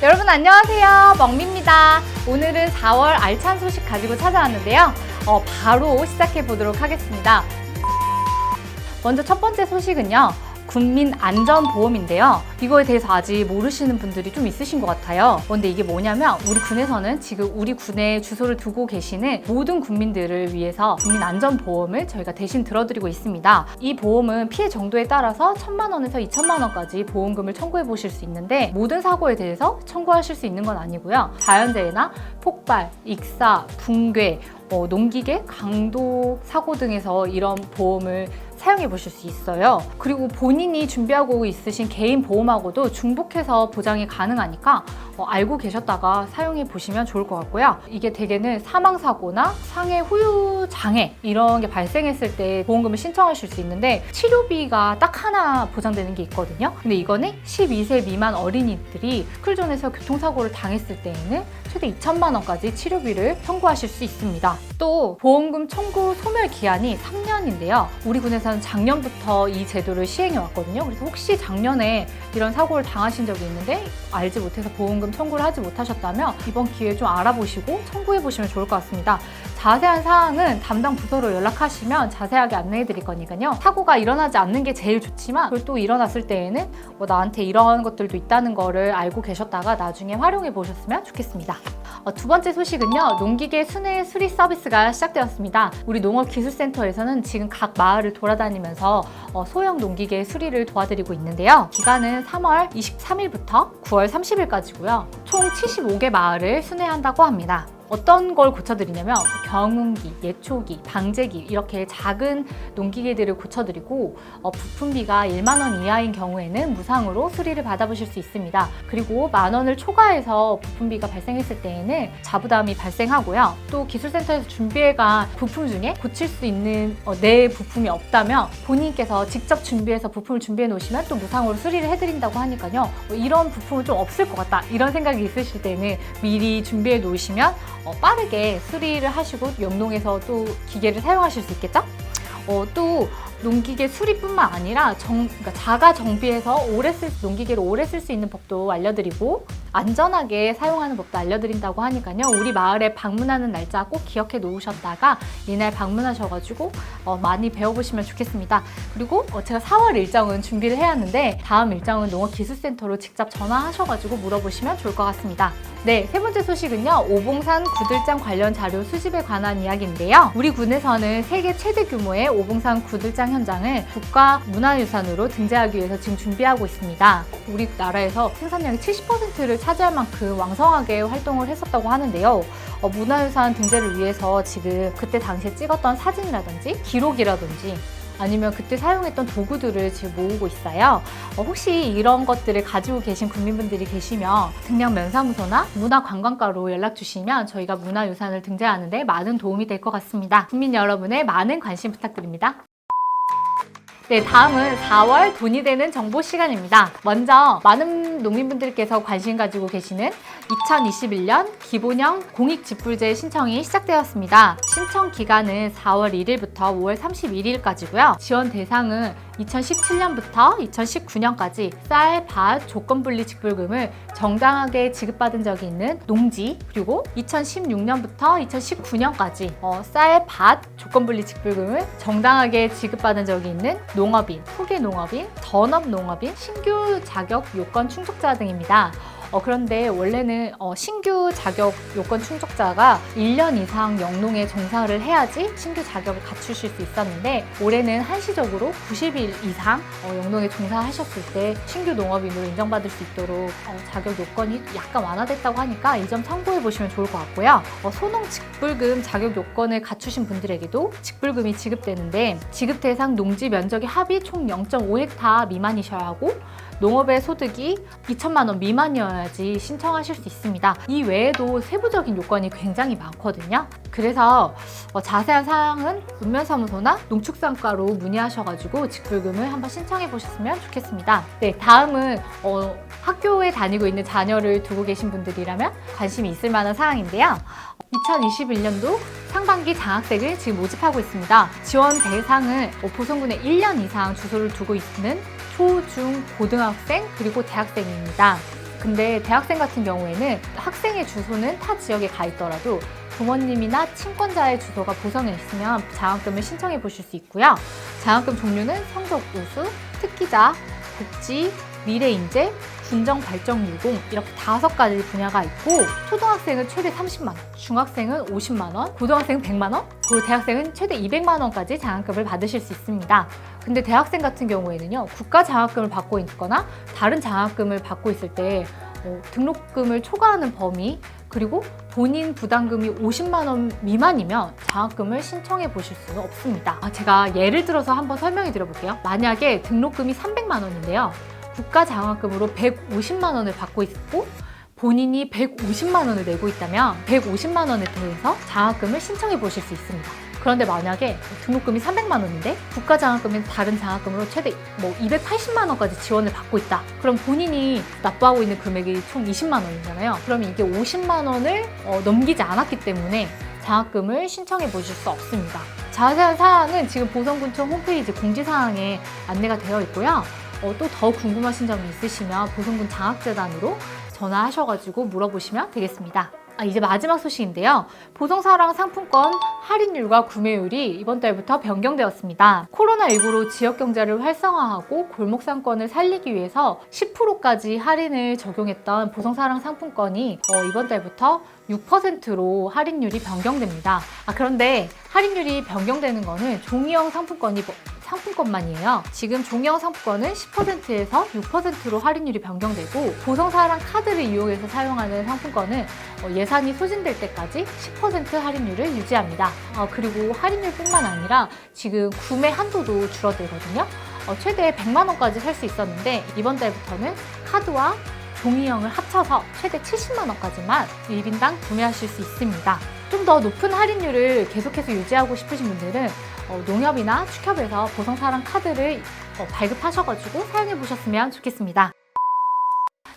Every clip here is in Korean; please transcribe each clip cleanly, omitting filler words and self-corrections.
여러분 안녕하세요, 멍미입니다. 오늘은 4월 알찬 소식 가지고 찾아왔는데요. 바로 시작해 보도록 하겠습니다. 먼저 첫 번째 소식은요, 국민안전보험인데요. 이거에 대해서 아직 모르시는 분들이 좀 있으신 것 같아요. 근데 이게 뭐냐면 우리 군에서는 지금 우리 군에 주소를 두고 계시는 모든 국민들을 위해서 국민안전보험을 저희가 대신 들어드리고 있습니다. 이 보험은 피해 정도에 따라서 1,000만 원에서 2,000만 원까지 보험금을 청구해 보실 수 있는데, 모든 사고에 대해서 청구하실 수 있는 건 아니고요. 자연재해나 폭발, 익사, 붕괴, 농기계, 강도 사고 등에서 이런 보험을 사용해 보실 수 있어요. 그리고 본인이 준비하고 있으신 개인 보험하고도 중복해서 보장이 가능하니까 알고 계셨다가 사용해 보시면 좋을 것 같고요. 이게 대개는 사망사고나 상해 후유 장애 이런 게 발생했을 때 보험금을 신청하실 수 있는데, 치료비가 딱 하나 보장되는 게 있거든요. 근데 이거는 12세 미만 어린이들이 스쿨존에서 교통사고를 당했을 때에는 최대 2,000만 원까지 치료비를 청구하실 수 있습니다. 또 보험금 청구 소멸 기한이 3년인데요. 우리 군에서는 작년부터 이 제도를 시행해 왔거든요. 그래서 혹시 작년에 이런 사고를 당하신 적이 있는데 알지 못해서 보험금 청구를 하지 못하셨다면 이번 기회에 좀 알아보시고 청구해 보시면 좋을 것 같습니다. 자세한 사항은 담당 부서로 연락하시면 자세하게 안내해 드릴 거니까요. 사고가 일어나지 않는 게 제일 좋지만, 그걸 또 일어났을 때에는 나한테 이런 것들도 있다는 거를 알고 계셨다가 나중에 활용해 보셨으면 좋겠습니다. 두 번째 소식은요, 농기계 순회 수리 서비스가 시작되었습니다. 우리 농업기술센터에서는 지금 각 마을을 돌아다니면서 소형 농기계 수리를 도와드리고 있는데요. 기간은 3월 23일부터 9월 30일까지고요. 총 75개 마을을 순회한다고 합니다. 어떤 걸 고쳐드리냐면 경운기, 예초기, 방제기 이렇게 작은 농기계들을 고쳐드리고, 부품비가 1만 원 이하인 경우에는 무상으로 수리를 받아보실 수 있습니다. 그리고 1만 원을 초과해서 부품비가 발생했을 때에는 자부담이 발생하고요. 또 기술센터에서 준비해간 부품 중에 고칠 수 있는 내 부품이 없다면 본인께서 직접 준비해서 부품을 준비해 놓으시면 또 무상으로 수리를 해드린다고 하니까요. 이런 부품은 좀 없을 것 같다 이런 생각이 있으실 때는 미리 준비해 놓으시면 빠르게 수리를 하시고 영농에서 또 기계를 사용하실 수 있겠죠? 또 농기계 수리뿐만 아니라 그러니까 자가 정비해서 농기계를 오래 쓸 수 있는 법도 알려드리고, 안전하게 사용하는 법도 알려드린다고 하니까요. 우리 마을에 방문하는 날짜 꼭 기억해 놓으셨다가 이날 방문하셔가지고 많이 배워보시면 좋겠습니다. 그리고 제가 4월 일정은 준비를 해야 하는데, 다음 일정은 농업기술센터로 직접 전화하셔가지고 물어보시면 좋을 것 같습니다. 네, 세 번째 소식은요, 오봉산 구들장 관련 자료 수집에 관한 이야기인데요. 우리 군에서는 세계 최대 규모의 오봉산 구들장 현장을 국가문화유산으로 등재하기 위해서 지금 준비하고 있습니다. 우리나라에서 생산량의 70%를 차지할 만큼 왕성하게 활동을 했었다고 하는데요. 문화유산 등재를 위해서 지금 그때 당시에 찍었던 사진이라든지 기록이라든지 아니면 그때 사용했던 도구들을 지금 모으고 있어요. 혹시 이런 것들을 가지고 계신 국민분들이 계시면 등량면사무소나 문화관광과로 연락 주시면 저희가 문화유산을 등재하는데 많은 도움이 될 것 같습니다. 국민 여러분의 많은 관심 부탁드립니다. 네, 다음은 4월 돈이 되는 정보 시간입니다. 먼저 많은 농민분들께서 관심 가지고 계시는 2021년 기본형 공익직불제 신청이 시작되었습니다. 신청 기간은 4월 1일부터 5월 31일까지고요. 지원 대상은 2017년부터 2019년까지 쌀, 밭, 조건분리 직불금을 정당하게 지급받은 적이 있는 농지, 그리고 2016년부터 2019년까지 쌀, 밭, 조건분리 직불금을 정당하게 지급받은 적이 있는 농업인, 후기농업인, 전업농업인, 신규 자격 요건 충족자 등입니다. 그런데 원래는 신규 자격 요건 충족자가 1년 이상 영농에 종사를 해야지 신규 자격을 갖추실 수 있었는데, 올해는 한시적으로 90일 이상 영농에 종사하셨을 때 신규 농업인으로 인정받을 수 있도록 자격 요건이 약간 완화됐다고 하니까 이 점 참고해 보시면 좋을 것 같고요. 소농 직불금 자격 요건을 갖추신 분들에게도 직불금이 지급되는데, 지급 대상 농지 면적의 합이 총 0.5헥타 미만이셔야 하고 농업의 소득이 2,000만 원 미만이어야지 신청하실 수 있습니다. 이 외에도 세부적인 요건이 굉장히 많거든요. 그래서 자세한 사항은 문면사무소나 농축산과로 문의하셔가지고 직불금을 한번 신청해 보셨으면 좋겠습니다. 네, 다음은 학교에 다니고 있는 자녀를 두고 계신 분들이라면 관심이 있을 만한 사항인데요. 2021년도 상반기 장학생을 지금 모집하고 있습니다. 지원 대상은 보성군에 1년 이상 주소를 두고 있는 초, 중, 고등학생 그리고 대학생입니다. 근데 대학생 같은 경우에는 학생의 주소는 타 지역에 가 있더라도 부모님이나 친권자의 주소가 보성에 있으면 장학금을 신청해 보실 수 있고요. 장학금 종류는 성적 우수, 특기자, 복지, 미래인재, 군정발전유공 이렇게 5가지 분야가 있고, 초등학생은 최대 30만 원, 중학생은 50만 원, 고등학생은 100만 원, 그리고 대학생은 최대 200만 원까지 장학금을 받으실 수 있습니다. 근데 대학생 같은 경우에는요, 국가 장학금을 받고 있거나 다른 장학금을 받고 있을 때 등록금을 초과하는 범위, 그리고 본인 부담금이 50만 원 미만이면 장학금을 신청해 보실 수는 없습니다. 제가 예를 들어서 한번 설명해 드려볼게요. 만약에 등록금이 300만 원인데요. 국가 장학금으로 150만 원을 받고 있고 본인이 150만 원을 내고 있다면 150만 원에 대해서 장학금을 신청해 보실 수 있습니다. 그런데 만약에 등록금이 300만 원인데 국가 장학금은 다른 장학금으로 최대 280만 원까지 지원을 받고 있다. 그럼 본인이 납부하고 있는 금액이 총 20만 원이잖아요. 그러면 이게 50만 원을 넘기지 않았기 때문에 장학금을 신청해 보실 수 없습니다. 자세한 사항은 지금 보성군청 홈페이지 공지사항에 안내가 되어 있고요. 또 더 궁금하신 점이 있으시면 보성군 장학재단으로 전화하셔가지고 물어보시면 되겠습니다. 이제 마지막 소식인데요. 보성사랑 상품권 할인율과 구매율이 이번 달부터 변경되었습니다. 코로나19로 지역경제를 활성화하고 골목상권을 살리기 위해서 10%까지 할인을 적용했던 보성사랑 상품권이 이번 달부터 6%로 할인율이 변경됩니다. 그런데 할인율이 변경되는 거는 종이형 상품권만이에요. 지금 종이형 상품권은 10%에서 6%로 할인율이 변경되고, 보성사랑 카드를 이용해서 사용하는 상품권은 예산이 소진될 때까지 10% 할인율을 유지합니다. 그리고 할인율뿐만 아니라 지금 구매 한도도 줄어들거든요. 최대 100만 원까지 살 수 있었는데 이번 달부터는 카드와 종이형을 합쳐서 최대 70만 원까지만 1인당 구매하실 수 있습니다. 좀 더 높은 할인율을 계속해서 유지하고 싶으신 분들은 농협이나 축협에서 보성사랑 카드를 발급하셔가지고 사용해 보셨으면 좋겠습니다.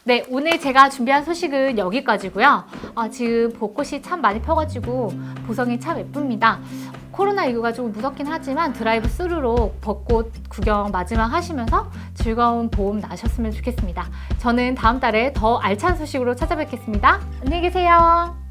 네, 오늘 제가 준비한 소식은 여기까지고요. 지금 벚꽃이 참 많이 펴가지고 보성이 참 예쁩니다. 코로나19가 조금 무섭긴 하지만 드라이브 스루로 벚꽃 구경 마지막 하시면서 즐거운 봄 나셨으면 좋겠습니다. 저는 다음 달에 더 알찬 소식으로 찾아뵙겠습니다. 안녕히 계세요.